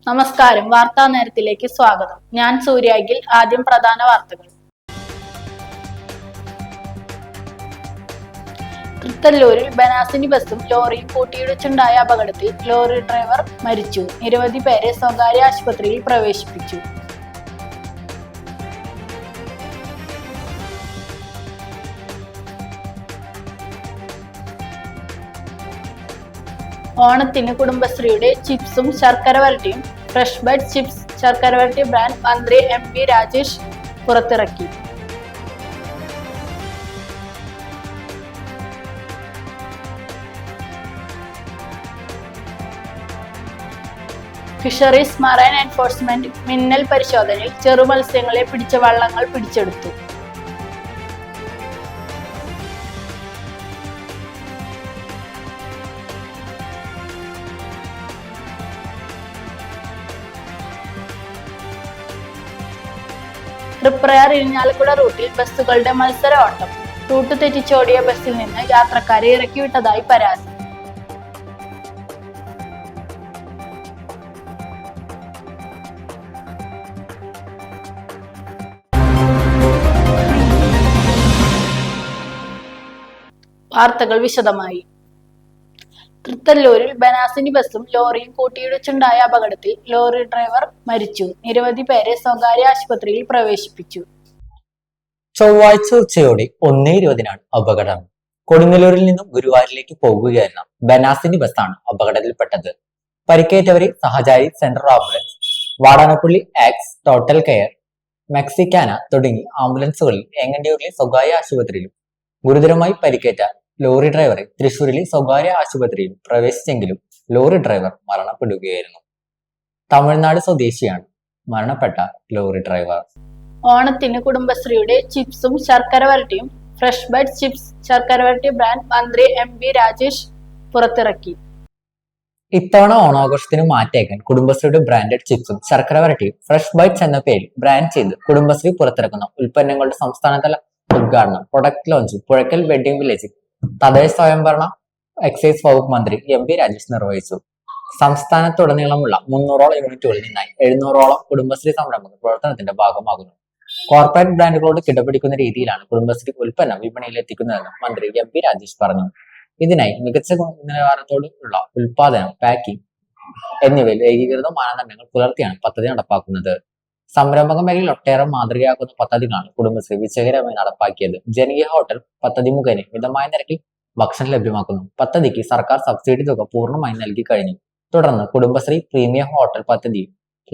നമസ്കാരം. വാർത്താ നേരത്തിലേക്ക് സ്വാഗതം. ഞാൻ സൂര്യാഗിൽ. ആദ്യം പ്രധാന വാർത്തകൾ. തൃത്തല്ലൂരിൽ ബനാസിനി ബസും ലോറിയും കൂട്ടിയിടിച്ചുണ്ടായ അപകടത്തിൽ ലോറി ഡ്രൈവർ മരിച്ചു. നിരവധി പേരെ സ്വകാര്യ ആശുപത്രിയിൽ പ്രവേശിപ്പിച്ചു. ഓണത്തിന് കുടുംബശ്രീയുടെ ചിപ്സും ശർക്കര വരട്ടിയും ഫ്രഷ് ബൈറ്റ് ചിപ്സ് ശർക്കര വരട്ടി ബ്രാൻഡ് മന്ത്രി MP രാജേഷ് പുറത്തിറക്കി. ഫിഷറീസ് മറൈൻ എൻഫോഴ്സ്മെന്റ് മിന്നൽ പരിശോധനയിൽ ചെറുമത്സ്യങ്ങളെ പിടിച്ച വള്ളങ്ങൾ പിടിച്ചെടുത്തു. തൃപ്രയാർ ഇരിഞ്ഞാലക്കുട റൂട്ടിൽ ബസ്സുകളുടെ മത്സര ഓട്ടം. റൂട്ട് തെറ്റിച്ചോടിയ ബസ്സിൽ നിന്ന് യാത്രക്കാരെ ഇറക്കിവിട്ടതായി പരാതി. വാർത്തകൾ വിശദമായി. തൃത്തല്ലൂരിൽ ബനാസിനി ബസും ലോറിയും കൂട്ടിയിടിച്ചുണ്ടായ അപകടത്തിൽ ലോറി ഡ്രൈവർ മരിച്ചു. നിരവധി പേരെ സ്വകാര്യ ആശുപത്രിയിൽ പ്രവേശിപ്പിച്ചു. ചൊവ്വാഴ്ച ഉച്ചയോടെ 1:20 അപകടം. കൊടുങ്ങല്ലൂരിൽ നിന്നും ഗുരുവായൂരിലേക്ക് പോകുകയായിരുന്ന ബനാസിനി ബസ്സാണ് അപകടത്തിൽപ്പെട്ടത്. പരിക്കേറ്റവരെ സഹചാരി സെൻട്രൽ ആംബുലൻസ്, വാടാനപ്പള്ളി ആക്സ്, ടോട്ടൽ കെയർ, മെക്സിക്കാന തുടങ്ങി ആംബുലൻസുകളിൽ ഏങ്ങണ്ടിയൂരിലെ സ്വകാര്യ ആശുപത്രിയിലും, ഗുരുതരമായി പരിക്കേറ്റ ലോറി ഡ്രൈവറെ തൃശൂരിലെ സ്വകാര്യ ആശുപത്രിയിൽ പ്രവേശിച്ചെങ്കിലും ലോറി ഡ്രൈവർ മരണപ്പെടുകയായിരുന്നു. തമിഴ്നാട് സ്വദേശിയാണ് മരണപ്പെട്ട ലോറി ഡ്രൈവർ. ഓണത്തിന് കുടുംബശ്രീയുടെ ചിപ്സും ശർക്കര വരട്ടിയും ഫ്രഷ് ബൈറ്റ് ചിപ്സ് ശർക്കര വരട്ടി ബ്രാൻഡ് മന്ത്രി MP രാജേഷ് പുറത്തിറക്കി. ഇത്തവണ ഓണാഘോഷത്തിന് മാറ്റേക്കാൻ കുടുംബശ്രീയുടെ ബ്രാൻഡഡ് ചിപ്സും ശർക്കര വരട്ടിയും ഫ്രഷ് ബൈറ്റ്സ് എന്ന പേരിൽ ബ്രാൻഡ് ചെയ്ത് കുടുംബശ്രീ പുറത്തിറക്കുന്ന ഉൽപ്പന്നങ്ങളുടെ സംസ്ഥാനതല ഉദ്ഘാടനം, പ്രൊഡക്ട് ലോഞ്ച് പുഴക്കൽ വെഡിംഗ് വില്ലേജിൽ തദ്ദേശ സ്വയംഭരണ എക്സൈസ് വകുപ്പ് മന്ത്രി MP രാജേഷ് നിർവഹിച്ചു. സംസ്ഥാനത്തുടനീളമുള്ള 300ഓളം യൂണിറ്റുകളിൽ നിന്നായി 700ഓളം കുടുംബശ്രീ സംരംഭങ്ങൾ പ്രവർത്തനത്തിന്റെ ഭാഗമാകുന്നു. കോർപ്പറേറ്റ് ബ്രാൻഡുകളോട് കിടപിടിക്കുന്ന രീതിയിലാണ് കുടുംബശ്രീ ഉൽപ്പന്നം വിപണിയിൽ എത്തിക്കുന്നതെന്ന് മന്ത്രി MP രാജേഷ് പറഞ്ഞു. ഇതിനായി മികച്ച ഗുണനിലവാരത്തോടുള്ള ഉൽപാദനം, പാക്കിംഗ് എന്നിവയിൽ ഏകീകൃത മാനദണ്ഡങ്ങൾ പുലർത്തിയാണ് പദ്ധതി നടപ്പാക്കുന്നത്. സംരംഭക മേഖലയിൽ ഒട്ടേറെ മാതൃകയാക്കുന്ന പദ്ധതികളാണ് കുടുംബശ്രീ വിജയകരമായി നടപ്പാക്കിയത്. ജനകീയ ഹോട്ടൽ പദ്ധതി മുഖേന മിതമായ നിരക്കിൽ ഭക്ഷണം ലഭ്യമാക്കുന്നു. പദ്ധതിക്ക് സർക്കാർ സബ്സിഡി തുക പൂർണ്ണമായി നൽകി കഴിഞ്ഞു. തുടർന്ന് കുടുംബശ്രീ പ്രീമിയം ഹോട്ടൽ പദ്ധതിയും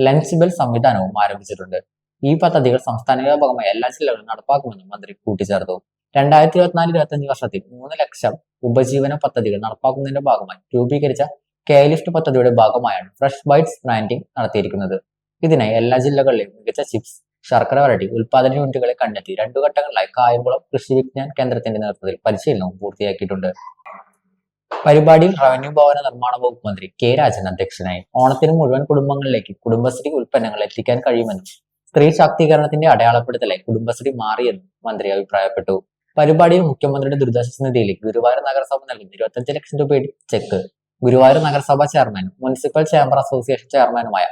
ലഞ്ച് ബെൽ സംവിധാനവും ആരംഭിച്ചിട്ടുണ്ട്. ഈ പദ്ധതികൾ സംസ്ഥാന വ്യാപകമായി എല്ലാ ജില്ലകളിലും നടപ്പാക്കുമെന്നും മന്ത്രി കൂട്ടിച്ചേർത്തു. 2024-25 വർഷത്തിൽ 3 ലക്ഷം ഉപജീവന പദ്ധതികൾ നടപ്പാക്കുന്നതിന്റെ ഭാഗമായി രൂപീകരിച്ച കെലിഫ്റ്റ് പദ്ധതിയുടെ ഭാഗമായാണ് ഫ്രഷ് ബൈറ്റ്സ് ബ്രാൻഡിംഗ് നടത്തിയിരിക്കുന്നത്. ഇതിനായി എല്ലാ ജില്ലകളിലെയും മികച്ച ചിപ്സ്, ശർക്കര വരട്ടി ഉൽപാദന യൂണിറ്റുകളെ കണ്ടെത്തി 2 ഘട്ടങ്ങളിലായി കായംകുളം കൃഷി വിജ്ഞാൻ കേന്ദ്രത്തിന്റെ നേതൃത്വത്തിൽ പരിശീലനവും പൂർത്തിയാക്കിയിട്ടുണ്ട്. പരിപാടിയിൽ റവന്യൂ ഭവന നിർമ്മാണ വകുപ്പ് മന്ത്രി K രാജൻ അധ്യക്ഷനായി. ഓണത്തിന് മുഴുവൻ കുടുംബങ്ങളിലേക്ക് കുടുംബശ്രീ ഉൽപ്പന്നങ്ങൾ എത്തിക്കാൻ കഴിയുമെന്നും സ്ത്രീ ശാക്തീകരണത്തിന്റെ അടയാളപ്പെടുത്തലായി കുടുംബശ്രീ മാറിയെന്നും മന്ത്രി അഭിപ്രായപ്പെട്ടു. പരിപാടിയിൽ മുഖ്യമന്ത്രിയുടെ ദുരിതാശ്വാസ നിധിയിലേക്ക് ഗുരുവായൂർ നഗരസഭ നൽകുന്ന 25 ലക്ഷം രൂപയുടെ ചെക്ക് ഗുരുവായൂർ നഗരസഭ ചെയർമാനും മുനിസിപ്പൽ ചേംബർ അസോസിയേഷൻ ചെയർമാനുമായ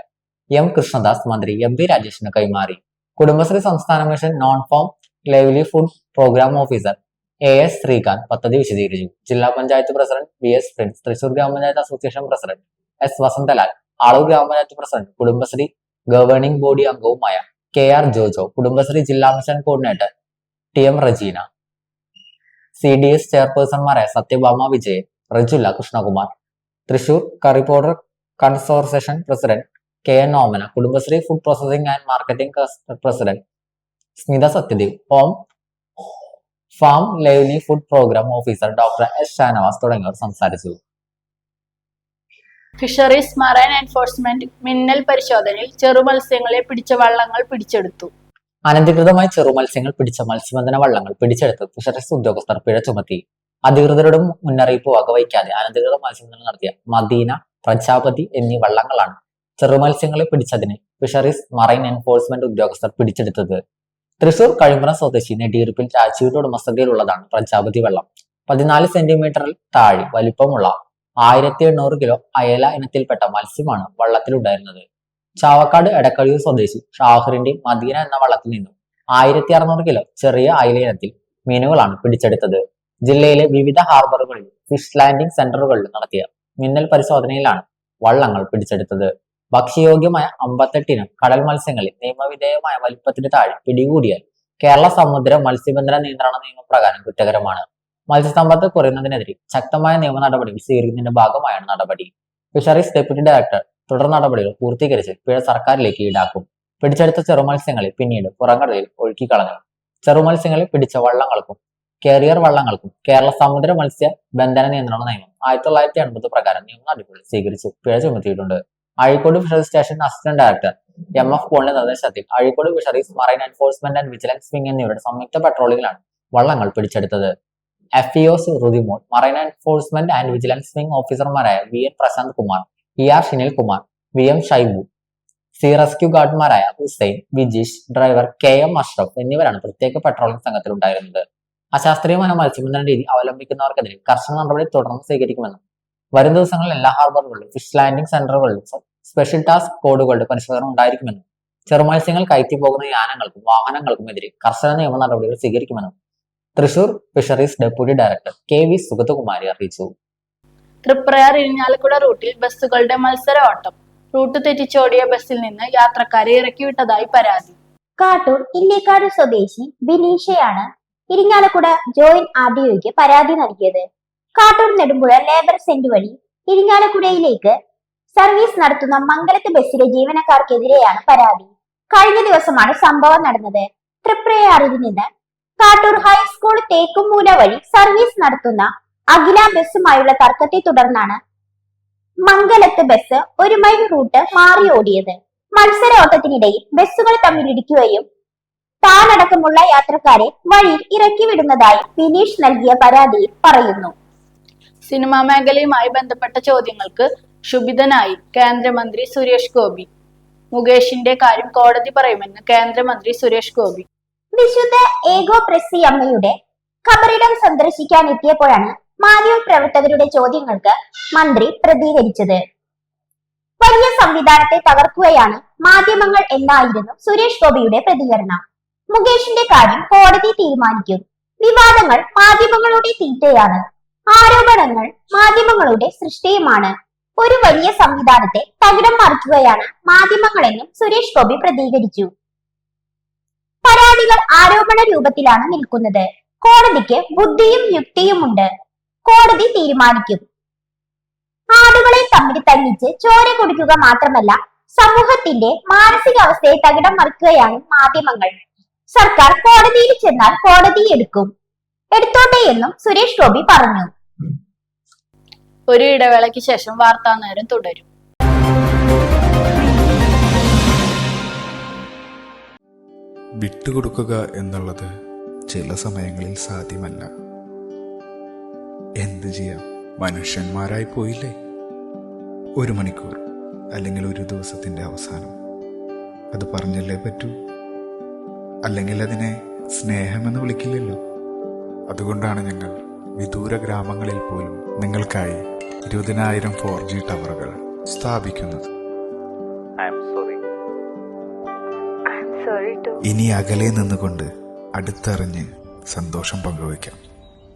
M കൃഷ്ണദാസ് മന്ത്രി MP രാജേഷിന് കൈമാറി. കുടുംബശ്രീ സംസ്ഥാന mission non farm livelihood programme officer AS Sreekanth പദ്ധതി വിശദീകരിച്ചു. ജില്ലാ panchayat president VS Prince, Thrissur ഗ്രാമപഞ്ചായത്ത് association president S Vasanthalal, Aloor ഗ്രാമപഞ്ചായത്ത് പ്രസിഡന്റ് കുടുംബശ്രീ ഗവേണിംഗ് ബോഡി അംഗവുമായ KR ജോജോ, കുടുംബശ്രീ ജില്ലാ mission coordinator TM Rejeena, CDS ചെയർപേഴ്സൺമാരായ Sathyabhama Vijayan, Rejula Krishnakumar, Thrissur curry powder consortium president KN Omana, Kudumbashree food processing and marketing president Smitha Sathyadev, home farm lively food programme officer doctor S Shanavas തുടങ്ങിയവർ സംസാരിച്ചു. Fisheries marine enforcement മിന്നൽ പരിശോധനയിൽ ചെറുമത്സ്യങ്ങളെ പിടിച്ച വള്ളങ്ങൾ പിടിച്ചെടുത്തു. അനധികൃതമായി ചെറുമത്സ്യങ്ങൾ പിടിച്ച മത്സ്യബന്ധന വള്ളങ്ങൾ പിടിച്ചെടുത്ത് ഫിഷറീസ് ഉദ്യോഗസ്ഥർ പിഴ ചുമത്തി. അധികൃതരുടെ മുന്നറിയിപ്പ് വകവയ്ക്കാതെ അനധികൃത മത്സ്യബന്ധനം നടത്തിയ മദീന, പ്രജാപതി എന്നീ വള്ളങ്ങളാണ് ചെറുമത്സ്യങ്ങളെ പിടിച്ചതിന് ഫിഷറീസ് മറൈൻ എൻഫോഴ്സ്മെന്റ് ഉദ്യോഗസ്ഥർ പിടിച്ചെടുത്തത്. തൃശൂർ കഴിമ്പ്രം സ്വദേശി നെടിയിരുപ്പിൽ രാജീവിന്റെ ഉടമസ്ഥതയിലുള്ളതാണ് പ്രജാപതി വള്ളം. 14 സെന്റിമീറ്ററിൽ താഴെ വലിപ്പമുള്ള 1800 കിലോ അയല ഇനത്തിൽപ്പെട്ട മത്സ്യമാണ് വള്ളത്തിലുണ്ടായിരുന്നത്. ചാവക്കാട് എടക്കഴിയൂർ സ്വദേശി ഷാഹിറിന്റെ മദീന എന്ന വള്ളത്തിൽ നിന്നും 1600 കിലോ ചെറിയ അയില ഇനത്തിൽ മീനുകളാണ് പിടിച്ചെടുത്തത്. ജില്ലയിലെ വിവിധ ഹാർബറുകളിലും ഫിഷ് ലാൻഡിംഗ് സെന്ററുകളിലും നടത്തിയ മിന്നൽ പരിശോധനയിലാണ് വള്ളങ്ങൾ പിടിച്ചെടുത്തത്. ഭക്ഷ്യയോഗ്യമായ 58 ഇനം കടൽ മത്സ്യങ്ങളിൽ നിയമവിധേയമായ വലിപ്പത്തിന് താഴെ പിടികൂടിയാൽ കേരള സമുദ്ര മത്സ്യബന്ധന നിയന്ത്രണ നിയമപ്രകാരം കുറ്റകരമാണ്. മത്സ്യസമ്പത്ത് കുറയുന്നതിനെതിരെ ശക്തമായ നിയമ നടപടികൾ സ്വീകരിക്കുന്നതിന്റെ ഭാഗമായാണ് നടപടി. ഫിഷറീസ് ഡെപ്യൂട്ടി ഡയറക്ടർ തുടർ നടപടികൾ പൂർത്തീകരിച്ച് പിഴ സർക്കാരിലേക്ക് ഈടാക്കും. പിടിച്ചെടുത്ത ചെറുമത്സ്യങ്ങളെ പിന്നീട് പുറംകടലിൽ ഒഴുക്കിക്കളഞ്ഞു. ചെറുമത്സ്യങ്ങളെ പിടിച്ച വള്ളങ്ങൾക്കും കാരിയർ വള്ളങ്ങൾക്കും കേരള സമുദ്ര മത്സ്യ ബന്ധന നിയന്ത്രണ നിയമം 1980 പ്രകാരം നിയമ നടപടികൾ സ്വീകരിച്ച് പിഴ ചുമത്തിയിട്ടുണ്ട്. Azhikode fisheries station assistant director MF പോളിന്റെ നിർദ്ദേശത്തിൽ Azhikode fisheries marine enforcement and vigilance wing എന്നിവരുടെ സംയുക്ത പെട്രോളിംഗിലാണ് വള്ളങ്ങൾ പിടിച്ചെടുത്തത്. FEOs Ruthimol, marine enforcement and vigilance wing ഓഫീസർമാരായ VN Prashanth Kumar, ER Shinil Kumar, VM Shaibu, sea rescue ഗാർഡുമാരായ ഹുസൈൻ, വിജീഷ്, ഡ്രൈവർ KM അഷ്റഫ് എന്നിവരാണ് പ്രത്യേക പെട്രോളിംഗ് സംഘത്തിലുണ്ടായിരുന്നത്. അശാസ്ത്രീയമായ മത്സ്യബന്ധന രീതി അവലംബിക്കുന്നവർക്കെതിരെ കർശന നടപടി തുടർന്ന് സ്വീകരിക്കുമെന്നും വരും ദിവസങ്ങളിൽ എല്ലാ ഹാർബറുകളിലും ഫിഷ് ലാൻഡിംഗ് സെന്ററുകളിലും സ്പെഷ്യൽ ടാസ്ക് കോഡുകളുടെ പരിശോധന ഉണ്ടായിരിക്കുമെന്നും ചെറുമത്സ്യങ്ങൾ കയറ്റി പോകുന്ന യാനങ്ങൾക്കും വാഹനങ്ങൾക്കുമെതിരെ കർശന നിയമ നടപടികൾ സ്വീകരിക്കുമെന്നും Thrissur fisheries deputy director KV Sugathakumari അറിയിച്ചു. തൃപ്രയാർ ഇരിഞ്ഞാലക്കുട റൂട്ടിൽ ബസ്സുകളുടെ മത്സര ഓട്ടം. റൂട്ട് തെറ്റിച്ചോടിയ ബസ്സിൽ നിന്ന് യാത്രക്കാരെ ഇറക്കിവിട്ടതായി പരാതി. കാട്ടൂർ ഇല്ലേക്കാട് സ്വദേശി ബിനീഷയാണ് ഇരിങ്ങാലക്കുട ജോയിന്റ് RDOയ്ക്ക് പരാതി നൽകിയത്. കാട്ടൂർ നെടുമ്പുഴ ലേബർ സെന്റ് വഴി ഇരിങ്ങാലക്കുടയിലേക്ക് സർവീസ് നടത്തുന്ന മംഗലത്ത് ബസ്സിലെ ജീവനക്കാർക്കെതിരെയാണ് പരാതി. കഴിഞ്ഞ ദിവസമാണ് സംഭവം നടന്നത്. തൃപ്രയാറിൽ നിന്ന് കാട്ടൂർ ഹൈസ്കൂൾ തേക്കുംമൂല വഴി സർവീസ് നടത്തുന്ന അഖില ബസ്സുമായുള്ള തർക്കത്തെ തുടർന്നാണ് മംഗലത്ത് ബസ് 1 മൈൽ റൂട്ട് മാറി ഓടിയത്. മത്സര ഓട്ടത്തിനിടയിൽ ബസ്സുകൾ തമ്മിലിടിക്കുകയും താനടക്കമുള്ള യാത്രക്കാരെ വഴിയിൽ ഇറക്കി വിടുന്നതായി ബിനീഷ് നൽകിയ പരാതിയിൽ പറയുന്നു. സിനിമാ മേഖലയുമായി ബന്ധപ്പെട്ട ചോദ്യങ്ങൾക്ക് ക്ഷുഭിതനായി കേന്ദ്രമന്ത്രി സുരേഷ് ഗോപി. മുകേഷിന്റെ കാര്യം കോടതി പറയുമെന്ന് കേന്ദ്രമന്ത്രി സുരേഷ് ഗോപി. വിശുദ്ധ ഏഗോ പ്രസി അമ്മയുടെ ഖബറിടം സന്ദർശിക്കാൻ എത്തിയപ്പോഴാണ് മാധ്യമപ്രവർത്തകരുടെ ചോദ്യങ്ങൾക്ക് മന്ത്രി പ്രതികരിച്ചത്. വലിയ സംവിധാനത്തെ തകർക്കുകയാണ് മാധ്യമങ്ങൾ എന്നായിരുന്നു സുരേഷ് ഗോപിയുടെ പ്രതികരണം. മുകേഷിന്റെ കാര്യം കോടതി തീരുമാനിക്കും. വിവാദങ്ങൾ മാധ്യമങ്ങളുടെ തീറ്റയാണ്. ആരോപണങ്ങൾ മാധ്യമങ്ങളുടെ സൃഷ്ടിയുമാണ്. ഒരു വലിയ സംവിധാനത്തെ തകിടം മറിക്കുകയാണ് മാധ്യമങ്ങളെന്നും സുരേഷ് ഗോപി പ്രതികരിച്ചു. പരാതികൾ ആരോപണ രൂപത്തിലാണ് നിൽക്കുന്നത്. കോടതിക്ക് ബുദ്ധിയും യുക്തിയുമുണ്ട്. കോടതി തീരുമാനിക്കും. ആടുകളെ തമ്മിൽ തല്ലിച്ച് ചോര കുടിക്കുക മാത്രമല്ല, സമൂഹത്തിന്റെ മാനസികാവസ്ഥയെ തകിടം മറിക്കുകയാണ് മാധ്യമങ്ങൾ. സർക്കാർ കോടതിയിൽ ചെന്നാൽ കോടതി എടുത്തോട്ടെ എന്നും സുരേഷ് ഗോപി പറഞ്ഞു. ഒരു ഇടവേളയ്ക്ക് ശേഷം വാർത്താ നേരം തുടരും. വിട്ടുകൊടുക്കുക എന്നുള്ളത് ചില സമയങ്ങളിൽ സാധ്യമല്ല. എന്ത് ചെയ്യാം, മനുഷ്യന്മാരായി പോയില്ലേ. 1 മണിക്കൂർ അല്ലെങ്കിൽ ഒരു ദിവസത്തിന്റെ അവസാനം അത് പറഞ്ഞല്ലേ പറ്റൂ. അല്ലെങ്കിൽ അതിനെ സ്നേഹമെന്ന് വിളിക്കില്ലല്ലോ. അതുകൊണ്ടാണ് ഞങ്ങൾ വിദൂര ഗ്രാമങ്ങളിൽ പോലും നിങ്ങൾക്കായി 20,000 4G ടവറുകൾ സ്ഥാപിക്കുന്നത്. ഇനി അകലെ നിന്നുകൊണ്ട് അടുത്തറിഞ്ഞ് സന്തോഷം പങ്കുവയ്ക്കാം.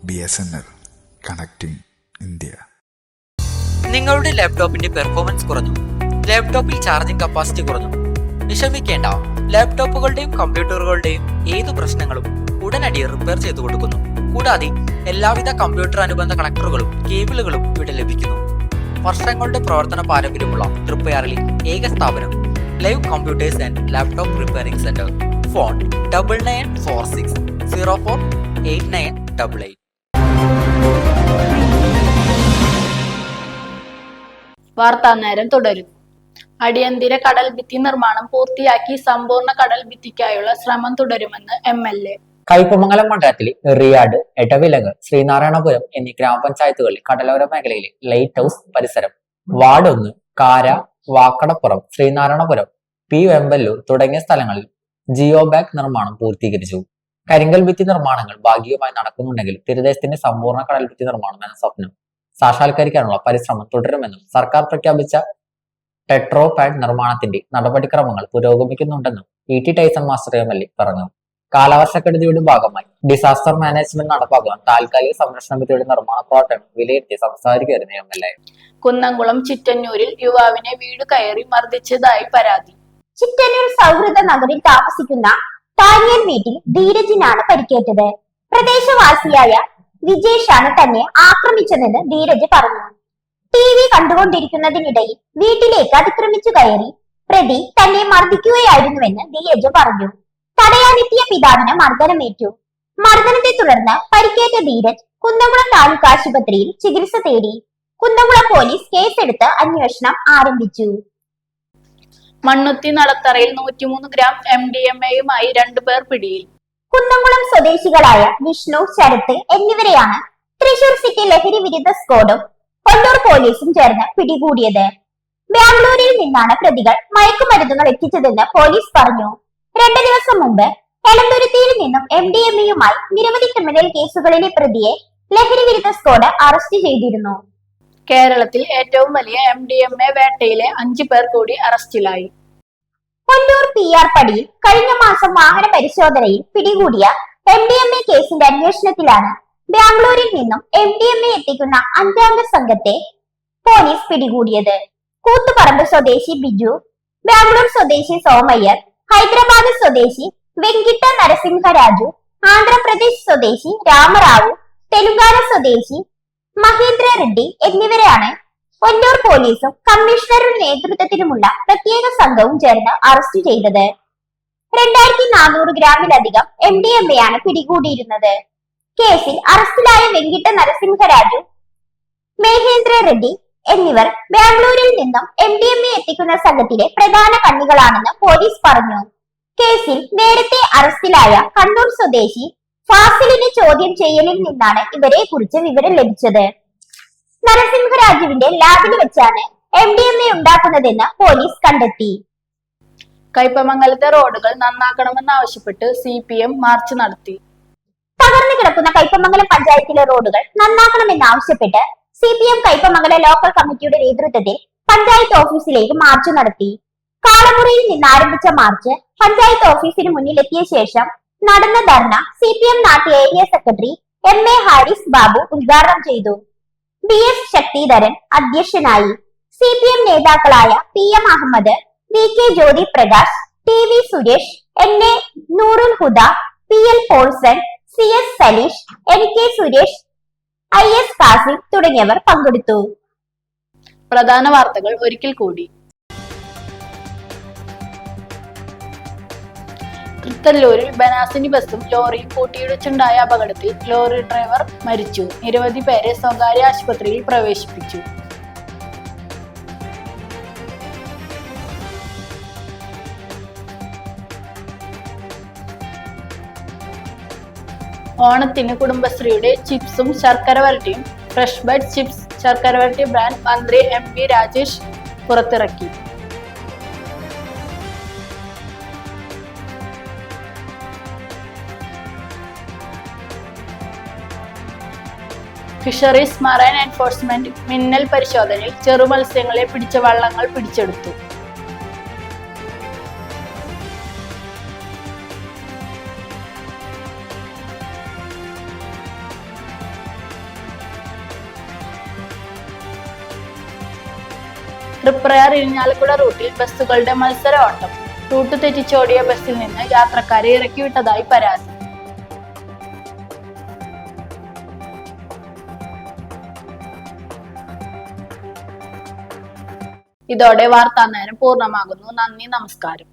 BSNL connecting India. നിങ്ങളുടെ ലാപ്ടോപ്പിന്റെ പെർഫോമൻസ് കുറഞ്ഞു, ലാപ്ടോപ്പിൽ ചാർജിംഗ് കപ്പാസിറ്റി കുറഞ്ഞു. വിഷമിക്കേണ്ട, ലാപ്ടോപ്പുകളുടെയും കമ്പ്യൂട്ടറുകളുടെയും ഏതു പ്രശ്നങ്ങളും ഉടനടി റിപ്പയർ ചെയ്തു കൊടുക്കുന്നു. കൂടാതെ എല്ലാവിധ കമ്പ്യൂട്ടർ അനുബന്ധ കണക്ടറുകളും കേബിളുകളും ഇവിടെ ലഭിക്കുന്നു. വർഷങ്ങളുടെ പ്രവർത്തന പാരമ്പര്യമുള്ള തൃപ്പയാറിലെ ഏക സ്ഥാപനം live computers and laptop repairing centre. Phone 9946048988. വാർത്താ നേരം തുടരും. അടിയന്തര കടൽ ഭിത്തി നിർമ്മാണം പൂർത്തിയാക്കി സമ്പൂർണ്ണ കടൽ ഭിത്തിക്കായുള്ള ശ്രമം തുടരുമെന്ന് MLA. കയ്പമംഗലം മണ്ഡലത്തിലെ എറിയാട്, എടവിലങ്ങ്, ശ്രീനാരായണപുരം എന്നീ ഗ്രാമപഞ്ചായത്തുകളിലെ കടലോര മേഖലയിലെ ലൈറ്റ് ഹൌസ് പരിസരം, വാർഡ് 1, കാര, വാക്കടപ്പുറം, ശ്രീനാരായണപുരം, P. വെമ്പല്ലൂർ തുടങ്ങിയ സ്ഥലങ്ങളിൽ ജിയോ ബാഗ് നിർമ്മാണം പൂർത്തീകരിച്ചു. കരിങ്കൽ ഭിത്തി നിർമ്മാണങ്ങൾ ഭാഗികമായി നടക്കുന്നുണ്ടെങ്കിലും തീരദേശത്തിന്റെ സമ്പൂർണ്ണ കടൽ ഭിത്തി നിർമ്മാണം എന്ന സ്വപ്നം സാക്ഷാത്കരിക്കാനുള്ള പരിശ്രമം തുടരുമെന്നും സർക്കാർ പ്രഖ്യാപിച്ച ടെട്രോ പാഡ് നിർമ്മാണത്തിന്റെ നടപടിക്രമങ്ങൾ പുരോഗമിക്കുന്നുണ്ടെന്നും ET ടൈസൺ മാസ്റ്റർ MLA പറഞ്ഞു. കാലവർഷക്കെടുതിയുടെ ഭാഗമായി ഡിസാസ്റ്റർ മാനേജ്മെന്റ് നടപ്പാക്കാൻ താൽക്കാലിക സംരക്ഷണ ഭിത്തിയുടെ നിർമ്മാണ പ്രവർത്തനം വിലയിരുത്തി സംസാരിക്കുകയായിരുന്നു MLA. കുന്നംകുളം ചിറ്റന്നൂരിൽ യുവാവിനെ വീട് കയറി മർദ്ദിച്ചതായി പരാതി. ചിറ്റന്നൂർ സൗഹൃദ നഗറിൽ താമസിക്കുന്ന താനിയൻ വീട്ടിൽ ധീരജിനാണ് പരിക്കേറ്റത്. പ്രദേശവാസിയായ വിജേഷാണ് തന്നെ ആക്രമിച്ചതെന്ന് ധീരജ് പറഞ്ഞു. TV കണ്ടുകൊണ്ടിരിക്കുന്നതിനിടയിൽ വീട്ടിലേക്ക് അതിക്രമിച്ചു കയറി പ്രതി തന്നെ മർദ്ദിക്കുകയായിരുന്നുവെന്ന് ധീരജ് പറഞ്ഞു. തടയാനെത്തിയ പിതാവിന് മർദ്ദനമേറ്റു. മർദ്ദനത്തെ തുടർന്ന് പരിക്കേറ്റ ധീരജ് കുന്നംകുളം താലൂക്ക് ആശുപത്രിയിൽ ചികിത്സ തേടി. കുന്നംകുളം പോലീസ് കേസെടുത്ത് അന്വേഷണം ആരംഭിച്ചു. മണ്ണുത്തി നടത്തറയിൽ 103 ഗ്രാം MDMAയുമായി 2 പേർ പിടിയിൽ. കുന്നംകുളം സ്വദേശികളായ വിഷ്ണു, ശരത്ത് എന്നിവരെയാണ് തൃശൂർ സിറ്റി ലഹരി വിരുദ്ധ സ്ക്വാഡും കൊല്ലൂർ പോലീസും ചേർന്ന് പിടികൂടിയത്. ബാംഗ്ലൂരിൽ നിന്നാണ് പ്രതികൾ മയക്കുമരുന്നുകൾ എത്തിച്ചതെന്ന് പോലീസ് പറഞ്ഞു. 2 ദിവസം മുമ്പ് എളന്തുരുത്തിയിൽ നിന്നും MDMAയുമായി നിരവധി ക്രിമിനൽ കേസുകളിലെ പ്രതിയെ ലഹരി വിരുദ്ധ സ്ക്വാഡ് അറസ്റ്റ് ചെയ്തിരുന്നു. കേരളത്തിൽ ഏറ്റവും വലിയ MDMA വേട്ടയിലെ 5 പേർ കൂടി അറസ്റ്റിലായി. കൊല്ലൂർ PR പടിയിൽ കഴിഞ്ഞ മാസം വാഹന പരിശോധനയിൽ പിടികൂടിയ MDMA കേസിന്റെ അന്വേഷണത്തിലാണ് ബാംഗ്ലൂരിൽ നിന്നും MDMA എത്തിക്കുന്ന 5-അംഗ സംഘത്തെ പോലീസ് പിടികൂടിയത്. കൂത്തുപറമ്പ് സ്വദേശി ബിജു, ബാംഗ്ലൂർ സ്വദേശി സോമയ്യർ, ഹൈദരാബാദ് സ്വദേശി വെങ്കിട്ട നരസിംഹരാജു, ആന്ധ്രാപ്രദേശ് സ്വദേശി രാമറാവു, തെലുങ്കാന സ്വദേശി മഹേന്ദ്ര റെഡ്ഡി എന്നിവരെയാണ് കൊല്ലൂർ പോലീസും കമ്മീഷണറുടെ നേതൃത്വത്തിലുമുള്ള പ്രത്യേക സംഘവും ചേർന്ന് അറസ്റ്റ് ചെയ്തത്. 2400 ഗ്രാമിലധികം MDMAയാണ് പിടികൂടിയിരുന്നത്. കേസിൽ അറസ്റ്റിലായ വെങ്കിട്ട നരസിംഹരാജു, മഹേന്ദ്ര റെഡ്ഡി എന്നിവർ ബാംഗ്ലൂരിൽ നിന്നും MDMA എത്തിക്കുന്ന സംഘത്തിലെ പ്രധാന കണ്ണികളാണെന്ന് പോലീസ് പറഞ്ഞു. കേസിൽ നേരത്തെ അറസ്റ്റിലായ കണ്ണൂർ സ്വദേശി ഫാസിലിനെ ചോദ്യം ചെയ്യലിൽ നിന്നാണ് ഇവരെ കുറിച്ച് വിവരം ലഭിച്ചത്. നരസിംഹരാജുവിന്റെ ലാബിൽ വെച്ചാണ് MDMA ഉണ്ടാക്കുന്നതെന്ന് പോലീസ് കണ്ടെത്തി. കയ്പമംഗലത്തെ റോഡുകൾ നന്നാക്കണമെന്നാവശ്യപ്പെട്ട് CPM മാർച്ച് നടത്തി. തകർന്നു കിടക്കുന്ന കയ്പമംഗലം പഞ്ചായത്തിലെ റോഡുകൾ നന്നാക്കണമെന്നാവശ്യപ്പെട്ട് CPM കയ്പമംഗലം ലോക്കൽ കമ്മിറ്റിയുടെ നേതൃത്വത്തിൽ പഞ്ചായത്ത് ഓഫീസിലേക്ക് മാർച്ച് നടത്തി. കാളമുറിയിൽ നിന്ന് ആരംഭിച്ച മാർച്ച് പഞ്ചായത്ത് ഓഫീസിന് മുന്നിൽ എത്തിയ ശേഷം നടന്ന ധർണ CPM നാട്ട് area secretary MA Haris Babu ഉദ്ഘാടനം ചെയ്തു. BS ശക്തിധരൻ അധ്യക്ഷനായി. CPM നേതാക്കളായ PM Ahmed, VK Jyothi Prakash, TV Suresh, NA Noorul Huda, PL Paulson, CS Saleesh, NK Suresh, IS Kasim തുടങ്ങിയവർ പങ്കെടുത്തു. പ്രധാന വാർത്തകൾ ഒരിക്കൽ കൂടി. തൃത്തല്ലൂരിൽ ബനാസിനി ബസും ലോറിയും കൂട്ടിയിടിച്ചുണ്ടായ അപകടത്തിൽ ലോറി ഡ്രൈവർ മരിച്ചു. നിരവധി പേരെ സ്വകാര്യ ആശുപത്രിയിൽ പ്രവേശിപ്പിച്ചു. ഓണത്തിന് കുടുംബശ്രീയുടെ ചിപ്സും ശർക്കര വരട്ടിയും ഫ്രഷ് ബൈറ്റ് ചിപ്സ് ശർക്കര വരട്ടി ബ്രാൻഡ് മന്ത്രി MP രാജേഷ് പുറത്തിറക്കി. ഫിഷറീസ് മറൈൻ എൻഫോഴ്സ്മെന്റ് മിന്നൽ പരിശോധനയിൽ ചെറുമത്സ്യങ്ങളെ പിടിച്ച വള്ളങ്ങൾ പിടിച്ചെടുത്തു. തൃപ്രയാർ ഇരിഞ്ഞാലക്കുട റൂട്ടിൽ ബസ്സുകളുടെ മത്സര ഓട്ടം. റൂട്ട് തെറ്റിച്ചോടിയ ബസ്സിൽ നിന്ന് യാത്രക്കാരെ ഇറക്കിവിട്ടതായി പരാതി. ഇതോടെ വാർത്താ നേരം പൂർണ്ണമാകുന്നു. നന്ദി, നമസ്കാരം.